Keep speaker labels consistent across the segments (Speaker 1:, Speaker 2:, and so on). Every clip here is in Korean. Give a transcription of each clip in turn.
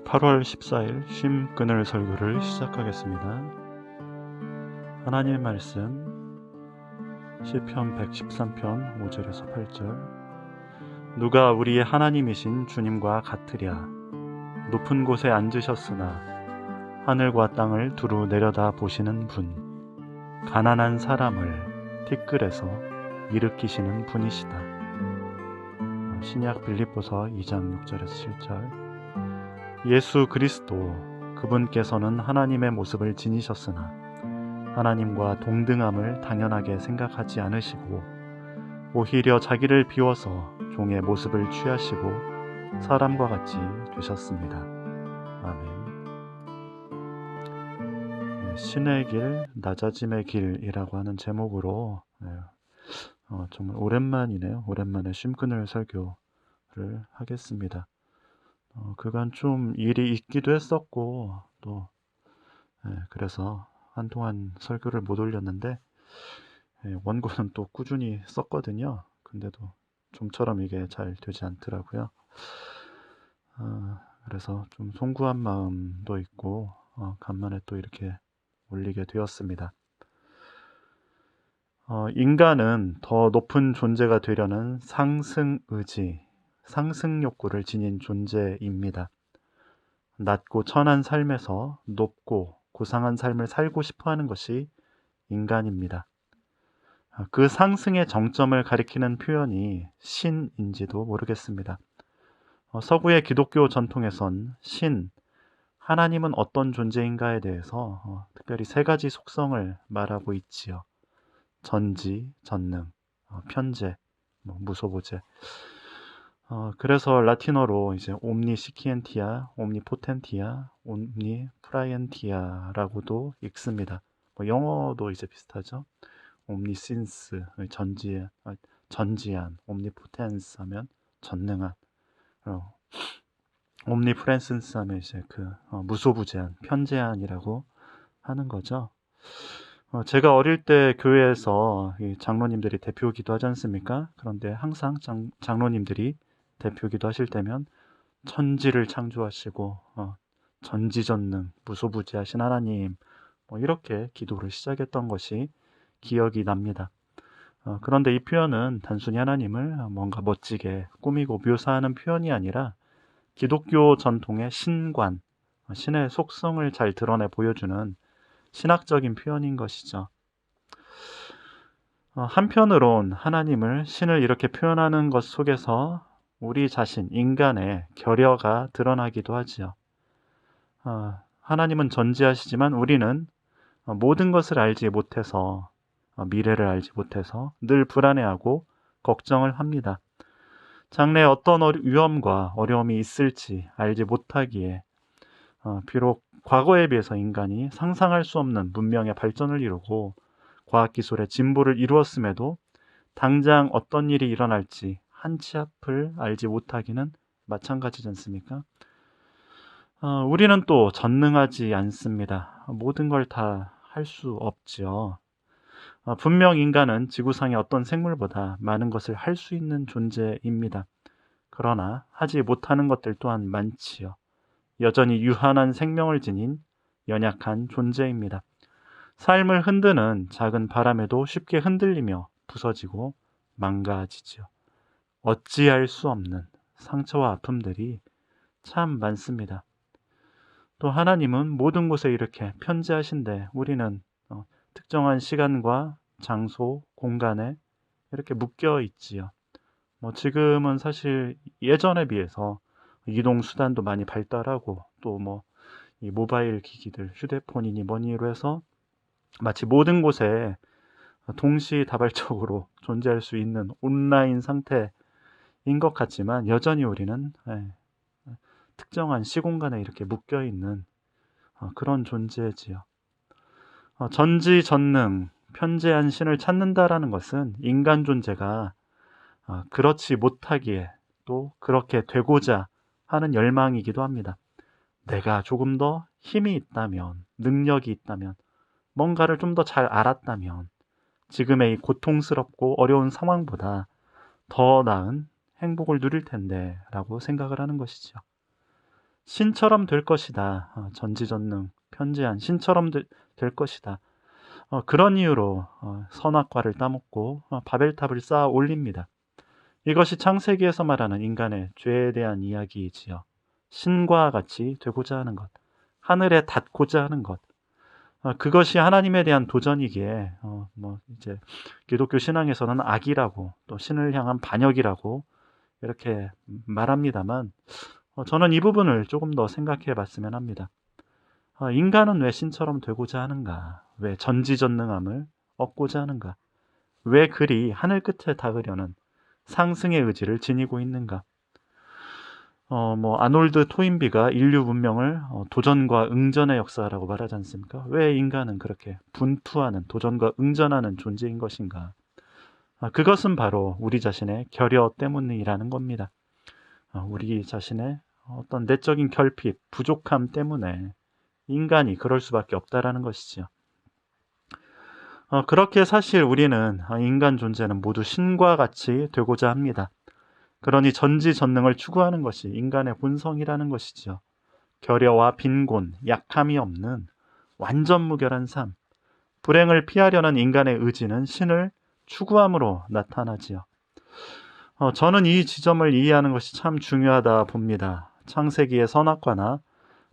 Speaker 1: 8월 14일 쉼 그늘 설교를 시작하겠습니다. 하나님의 말씀 시편 113편 5절에서 8절. 누가 우리의 하나님이신 주님과 같으랴. 높은 곳에 앉으셨으나 하늘과 땅을 두루 내려다 보시는 분, 가난한 사람을 티끌에서 일으키시는 분이시다. 신약 빌립보서 2장 6절에서 7절. 예수 그리스도 그분께서는 하나님의 모습을 지니셨으나 하나님과 동등함을 당연하게 생각하지 않으시고 오히려 자기를 비워서 종의 모습을 취하시고 사람과 같이 되셨습니다. 아멘. 신의 길, 낮아짐의 길이라고 하는 제목으로 정말 오랜만이네요. 오랜만에 쉼그늘 설교를 하겠습니다. 그간 좀 일이 있기도 했었고 또 그래서 한동안 설교를 못 올렸는데 원고는 또 꾸준히 썼거든요. 근데도 좀처럼 이게 잘 되지 않더라고요. 그래서 좀 송구한 마음도 있고 간만에 또 이렇게 올리게 되었습니다. 인간은 더 높은 존재가 되려는 상승의지, 상승 욕구를 지닌 존재입니다. 낮고 천한 삶에서 높고 고상한 삶을 살고 싶어하는 것이 인간입니다. 그 상승의 정점을 가리키는 표현이 신인지도 모르겠습니다. 서구의 기독교 전통에선 신, 하나님은 어떤 존재인가에 대해서 특별히 세 가지 속성을 말하고 있지요. 전지, 전능, 편재, 무소부재. 그래서 라틴어로 이제 옴니시키엔티아, 옴니포텐티아, 옴니프라이엔티아라고도 읽습니다. 영어도 이제 비슷하죠. 옴니신스, 전지한, 옴니포텐스 하면 전능한, 옴니프레센스 하면 이제 무소부재한, 편재한이라고 하는 거죠. 제가 어릴 때 교회에서 장로님들이 대표기도 하지 않습니까? 그런데 항상 장로님들이 대표기도 하실 때면 천지를 창조하시고 전지전능 무소부지하신 하나님 이렇게 기도를 시작했던 것이 기억이 납니다. 그런데 이 표현은 단순히 하나님을 뭔가 멋지게 꾸미고 묘사하는 표현이 아니라 기독교 전통의 신관, 신의 속성을 잘 드러내 보여주는 신학적인 표현인 것이죠. 한편으론 하나님을, 신을 이렇게 표현하는 것 속에서 우리 자신, 인간의 결여가 드러나기도 하지요. 하나님은 전지하시지만 우리는 모든 것을 알지 못해서, 미래를 알지 못해서 늘 불안해하고 걱정을 합니다. 장래에 어떤 위험과 어려움이 있을지 알지 못하기에 비록 과거에 비해서 인간이 상상할 수 없는 문명의 발전을 이루고 과학기술의 진보를 이루었음에도 당장 어떤 일이 일어날지 한 치 앞을 알지 못하기는 마찬가지지 않습니까? 우리는 또 전능하지 않습니다. 모든 걸 다 할 수 없지요. 분명 인간은 지구상의 어떤 생물보다 많은 것을 할 수 있는 존재입니다. 그러나 하지 못하는 것들 또한 많지요. 여전히 유한한 생명을 지닌 연약한 존재입니다. 삶을 흔드는 작은 바람에도 쉽게 흔들리며 부서지고 망가지죠. 어찌할 수 없는 상처와 아픔들이 참 많습니다. 또 하나님은 모든 곳에 이렇게 편재하신데 우리는 특정한 시간과 장소, 공간에 이렇게 묶여 있지요. 지금은 사실 예전에 비해서 이동 수단도 많이 발달하고 또 이 모바일 기기들, 휴대폰이니 뭐니로 해서 마치 모든 곳에 동시다발적으로 존재할 수 있는 온라인 상태인 것 같지만 여전히 우리는 특정한 시공간에 이렇게 묶여있는 그런 존재지요. 전지전능, 편재한 신을 찾는다라는 것은 인간 존재가 그렇지 못하기에 또 그렇게 되고자 하는 열망이기도 합니다. 내가 조금 더 힘이 있다면, 능력이 있다면, 뭔가를 좀 더 잘 알았다면 지금의 이 고통스럽고 어려운 상황보다 더 나은 행복을 누릴 텐데 라고 생각을 하는 것이죠. 신처럼 될 것이다. 전지전능, 편재한 신처럼 될 것이다. 그런 이유로 선악과를 따먹고 바벨탑을 쌓아 올립니다. 이것이 창세기에서 말하는 인간의 죄에 대한 이야기이지요. 신과 같이 되고자 하는 것, 하늘에 닿고자 하는 것, 그것이 하나님에 대한 도전이기에 이제 기독교 신앙에서는 악이라고 또 신을 향한 반역이라고 이렇게 말합니다만, 저는 이 부분을 조금 더 생각해 봤으면 합니다. 인간은 왜 신처럼 되고자 하는가? 왜 전지전능함을 얻고자 하는가? 왜 그리 하늘 끝에 닿으려는 상승의 의지를 지니고 있는가? 아놀드 토인비가 인류 문명을 도전과 응전의 역사라고 말하지 않습니까? 왜 인간은 그렇게 분투하는, 도전과 응전하는 존재인 것인가? 그것은 바로 우리 자신의 결여 때문이라는 겁니다. 우리 자신의 어떤 내적인 결핍, 부족함 때문에 인간이 그럴 수밖에 없다라는 것이죠. 그렇게 사실 우리는 인간 존재는 모두 신과 같이 되고자 합니다. 그러니 전지전능을 추구하는 것이 인간의 본성이라는 것이죠. 결여와 빈곤, 약함이 없는 완전 무결한 삶, 불행을 피하려는 인간의 의지는 신을 추구함으로 나타나지요. 저는 이 지점을 이해하는 것이 참 중요하다 봅니다. 창세기의 선악과나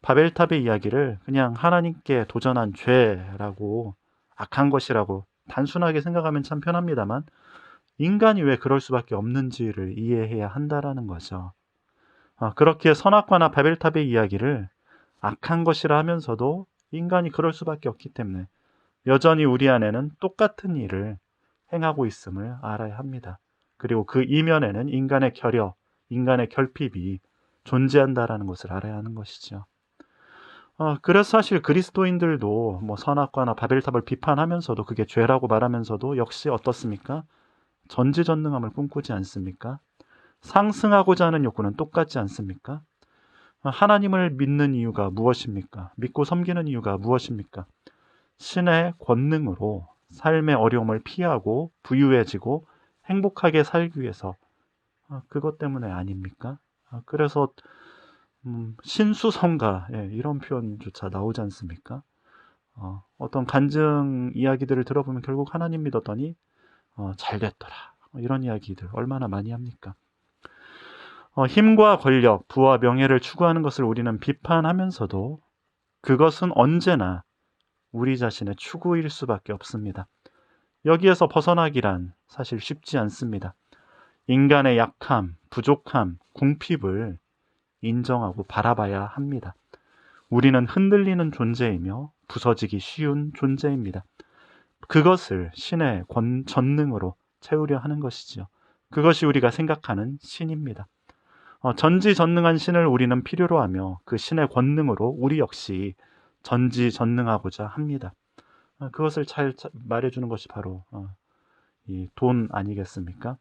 Speaker 1: 바벨탑의 이야기를 그냥 하나님께 도전한 죄라고, 악한 것이라고 단순하게 생각하면 참 편합니다만, 인간이 왜 그럴 수밖에 없는지를 이해해야 한다라는 거죠. 그렇게 선악과나 바벨탑의 이야기를 악한 것이라 하면서도 인간이 그럴 수밖에 없기 때문에 여전히 우리 안에는 똑같은 일을 행하고 있음을 알아야 합니다. 그리고 그 이면에는 인간의 결여, 인간의 결핍이 존재한다라는 것을 알아야 하는 것이죠. 그래서 사실 그리스도인들도 선악과나 바벨탑을 비판하면서도, 그게 죄라고 말하면서도 역시 어떻습니까? 전지전능함을 꿈꾸지 않습니까? 상승하고자 하는 욕구는 똑같지 않습니까? 하나님을 믿는 이유가 무엇입니까? 믿고 섬기는 이유가 무엇입니까? 신의 권능으로 삶의 어려움을 피하고 부유해지고 행복하게 살기 위해서, 그것 때문에 아닙니까? 그래서 신수성가, 이런 표현조차 나오지 않습니까? 어떤 간증 이야기들을 들어보면 결국 하나님 믿었더니 잘 됐더라, 이런 이야기들 얼마나 많이 합니까? 힘과 권력, 부와 명예를 추구하는 것을 우리는 비판하면서도 그것은 언제나 우리 자신의 추구일 수밖에 없습니다. 여기에서 벗어나기란 사실 쉽지 않습니다. 인간의 약함, 부족함, 궁핍을 인정하고 바라봐야 합니다. 우리는 흔들리는 존재이며 부서지기 쉬운 존재입니다. 그것을 신의 전능으로 채우려 하는 것이죠. 그것이 우리가 생각하는 신입니다. 전지전능한 신을 우리는 필요로 하며 그 신의 권능으로 우리 역시 전지전능하고자 합니다. 그것을 잘 말해주는 것이 바로 이 돈 아니겠습니까?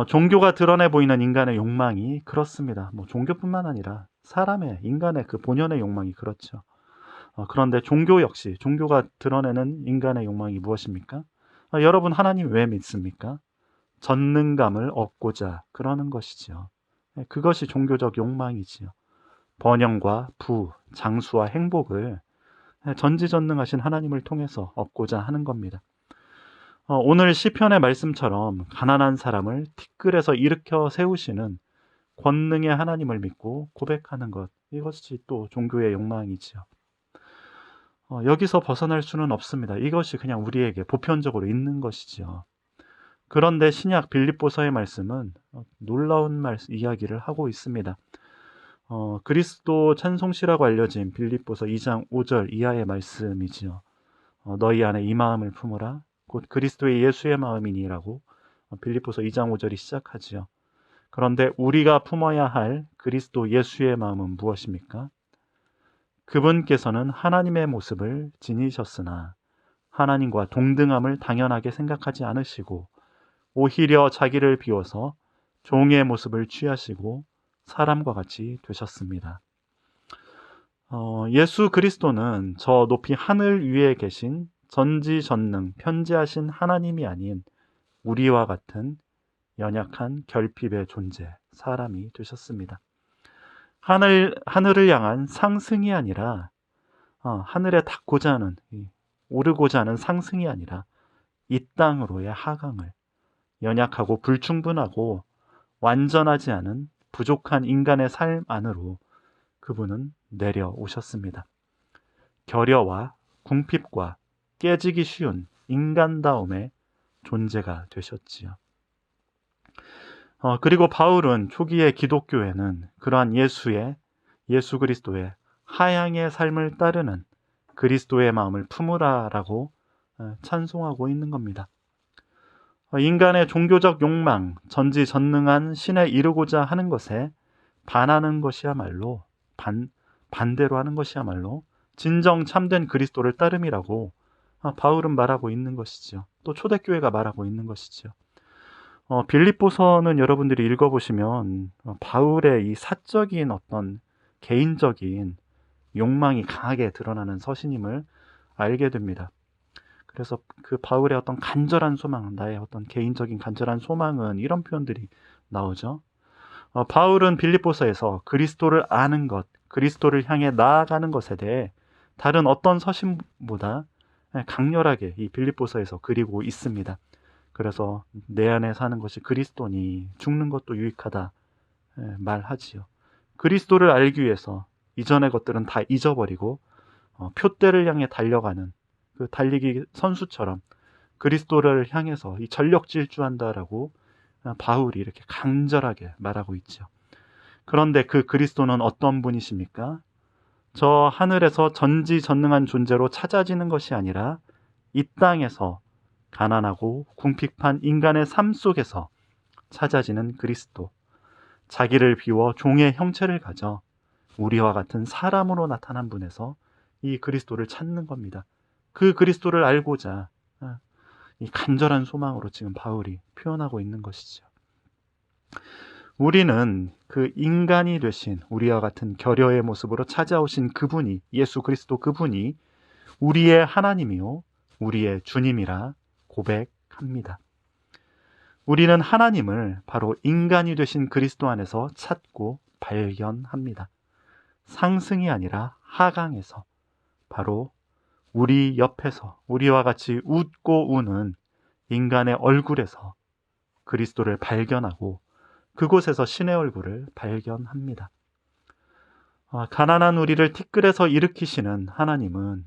Speaker 1: 종교가 드러내 보이는 인간의 욕망이 그렇습니다. 종교뿐만 아니라 사람의, 인간의 그 본연의 욕망이 그렇죠. 그런데 종교 역시, 종교가 드러내는 인간의 욕망이 무엇입니까? 여러분, 하나님 왜 믿습니까? 전능감을 얻고자 그러는 것이지요. 그것이 종교적 욕망이지요. 번영과 부, 장수와 행복을 전지전능하신 하나님을 통해서 얻고자 하는 겁니다. 오늘 시편의 말씀처럼 가난한 사람을 티끌에서 일으켜 세우시는 권능의 하나님을 믿고 고백하는 것, 이것이 또 종교의 욕망이지요. 여기서 벗어날 수는 없습니다. 이것이 그냥 우리에게 보편적으로 있는 것이지요. 그런데 신약 빌립보서의 말씀은 놀라운 이야기를 하고 있습니다. 그리스도 찬송시라고 알려진 빌립보서 2장 5절 이하의 말씀이지요. 너희 안에 이 마음을 품으라 곧 그리스도의 예수의 마음이니라고 빌립보서 2장 5절이 시작하지요. 그런데 우리가 품어야 할 그리스도 예수의 마음은 무엇입니까? 그분께서는 하나님의 모습을 지니셨으나 하나님과 동등함을 당연하게 생각하지 않으시고 오히려 자기를 비워서 종의 모습을 취하시고 사람과 같이 되셨습니다. 예수 그리스도는 저 높이 하늘 위에 계신 전지전능 편재하신 하나님이 아닌 우리와 같은 연약한 결핍의 존재, 사람이 되셨습니다. 하늘을 향한 상승이 아니라 하늘에 닿고자 하는, 오르고자 하는 상승이 아니라 이 땅으로의 하강을, 연약하고 불충분하고 완전하지 않은 부족한 인간의 삶 안으로 그분은 내려오셨습니다. 결여와 궁핍과 깨지기 쉬운 인간다움의 존재가 되셨지요. 그리고 바울은 초기의 기독교에는 그러한 예수 그리스도의 하향의 삶을 따르는 그리스도의 마음을 품으라라고 찬송하고 있는 겁니다. 인간의 종교적 욕망, 전지전능한 신에 이루고자 하는 것에 반하는 것이야말로 반대로 하는 것이야말로 진정 참된 그리스도를 따름이라고 바울은 말하고 있는 것이죠. 또 초대교회가 말하고 있는 것이죠. 빌립보서는 여러분들이 읽어보시면 바울의 이 사적인 어떤 개인적인 욕망이 강하게 드러나는 서신임을 알게 됩니다. 그래서 그 바울의 어떤 간절한 소망, 나의 어떤 개인적인 간절한 소망은 이런 표현들이 나오죠. 바울은 빌립보서에서 그리스도를 아는 것, 그리스도를 향해 나아가는 것에 대해 다른 어떤 서신보다 강렬하게 이 빌립보서에서 그리고 있습니다. 그래서 내 안에 사는 것이 그리스도니 죽는 것도 유익하다 말하지요. 그리스도를 알기 위해서 이전의 것들은 다 잊어버리고 표대를 향해 달려가는 그 달리기 선수처럼 그리스도를 향해서 이 전력 질주한다라고 바울이 이렇게 간절하게 말하고 있죠. 그런데 그 그리스도는 어떤 분이십니까? 저 하늘에서 전지전능한 존재로 찾아지는 것이 아니라 이 땅에서 가난하고 궁핍한 인간의 삶 속에서 찾아지는 그리스도, 자기를 비워 종의 형체를 가져 우리와 같은 사람으로 나타난 분에서 이 그리스도를 찾는 겁니다. 그 그리스도를 알고자 이 간절한 소망으로 지금 바울이 표현하고 있는 것이죠. 우리는 그 인간이 되신 우리와 같은 결여의 모습으로 찾아오신 그분이, 예수 그리스도 그분이 우리의 하나님이요 우리의 주님이라 고백합니다. 우리는 하나님을 바로 인간이 되신 그리스도 안에서 찾고 발견합니다. 상승이 아니라 하강에서, 바로 우리 옆에서 우리와 같이 웃고 우는 인간의 얼굴에서 그리스도를 발견하고 그곳에서 신의 얼굴을 발견합니다. 가난한 우리를 티끌에서 일으키시는 하나님은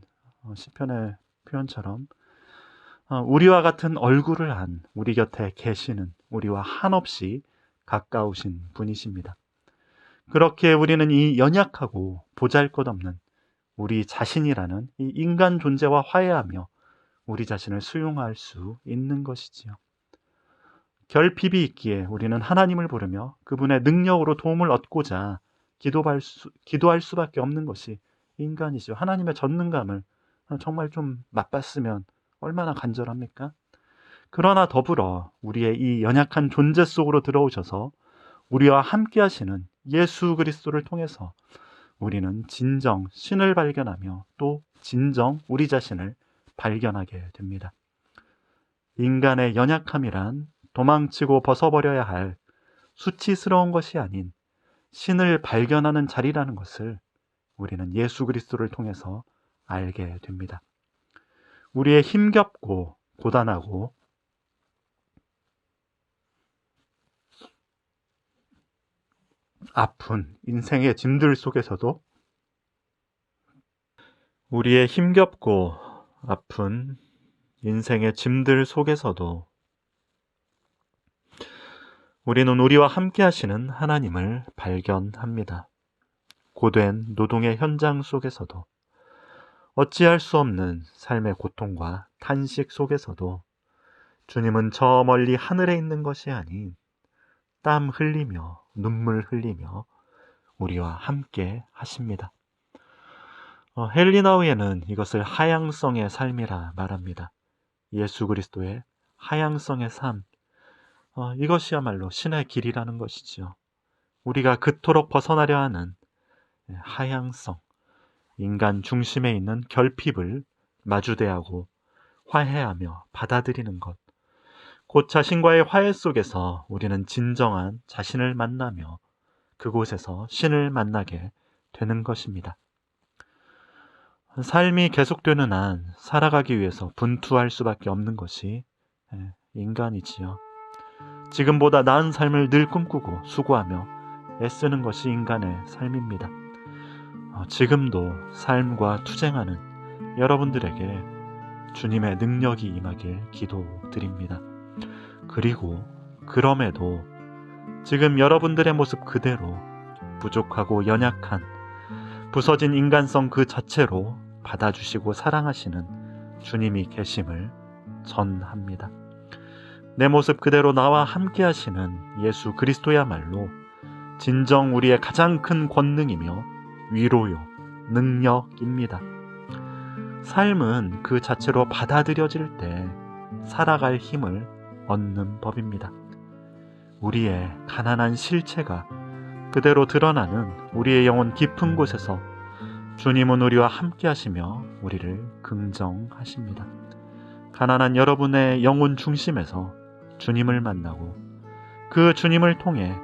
Speaker 1: 시편의 표현처럼 우리와 같은 얼굴을 한 우리 곁에 계시는, 우리와 한없이 가까우신 분이십니다. 그렇게 우리는 이 연약하고 보잘것없는 우리 자신이라는 이 인간 존재와 화해하며 우리 자신을 수용할 수 있는 것이지요. 결핍이 있기에 우리는 하나님을 부르며 그분의 능력으로 도움을 얻고자 기도할 수밖에 없는 것이 인간이죠. 하나님의 전능감을 정말 좀 맛봤으면 얼마나 간절합니까? 그러나 더불어 우리의 이 연약한 존재 속으로 들어오셔서 우리와 함께 하시는 예수 그리스도를 통해서 우리는 진정 신을 발견하며 또 진정 우리 자신을 발견하게 됩니다. 인간의 연약함이란 도망치고 벗어버려야 할 수치스러운 것이 아닌 신을 발견하는 자리라는 것을 우리는 예수 그리스도를 통해서 알게 됩니다. 우리의 힘겹고 고단하고 아픈 인생의 짐들 속에서도, 우리의 힘겹고 아픈 인생의 짐들 속에서도 우리는 우리와 함께 하시는 하나님을 발견합니다. 고된 노동의 현장 속에서도, 어찌할 수 없는 삶의 고통과 탄식 속에서도 주님은 저 멀리 하늘에 있는 것이 아닌 땀 흘리며 눈물 흘리며 우리와 함께 하십니다. 헬리나우에는 이것을 하향성의 삶이라 말합니다. 예수 그리스도의 하향성의 삶, 이것이야말로 신의 길이라는 것이지요. 우리가 그토록 벗어나려 하는 하향성, 인간 중심에 있는 결핍을 마주대하고 화해하며 받아들이는 것, 곧 자신과의 화해 속에서 우리는 진정한 자신을 만나며 그곳에서 신을 만나게 되는 것입니다. 삶이 계속되는 한 살아가기 위해서 분투할 수밖에 없는 것이 인간이지요. 지금보다 나은 삶을 늘 꿈꾸고 수고하며 애쓰는 것이 인간의 삶입니다. 지금도 삶과 투쟁하는 여러분들에게 주님의 능력이 임하길 기도드립니다. 그리고 그럼에도 지금 여러분들의 모습 그대로 부족하고 연약한 부서진 인간성 그 자체로 받아주시고 사랑하시는 주님이 계심을 전합니다. 내 모습 그대로 나와 함께 하시는 예수 그리스도야말로 진정 우리의 가장 큰 권능이며 위로요, 능력입니다. 삶은 그 자체로 받아들여질 때 살아갈 힘을 얻는 법입니다. 우리의 가난한 실체가 그대로 드러나는 우리의 영혼 깊은 곳에서 주님은 우리와 함께 하시며 우리를 긍정하십니다. 가난한 여러분의 영혼 중심에서 주님을 만나고 그 주님을 통해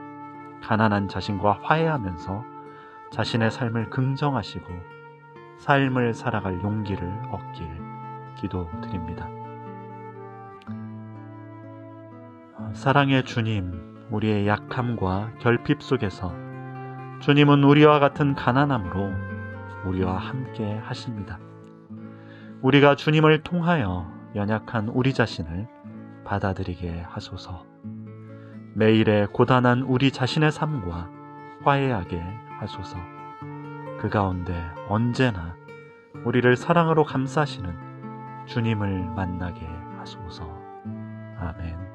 Speaker 1: 가난한 자신과 화해하면서 자신의 삶을 긍정하시고 삶을 살아갈 용기를 얻길 기도드립니다. 사랑의 주님, 우리의 약함과 결핍 속에서 주님은 우리와 같은 가난함으로 우리와 함께 하십니다. 우리가 주님을 통하여 연약한 우리 자신을 받아들이게 하소서. 매일의 고단한 우리 자신의 삶과 화해하게 하소서. 그 가운데 언제나 우리를 사랑으로 감싸시는 주님을 만나게 하소서. 아멘.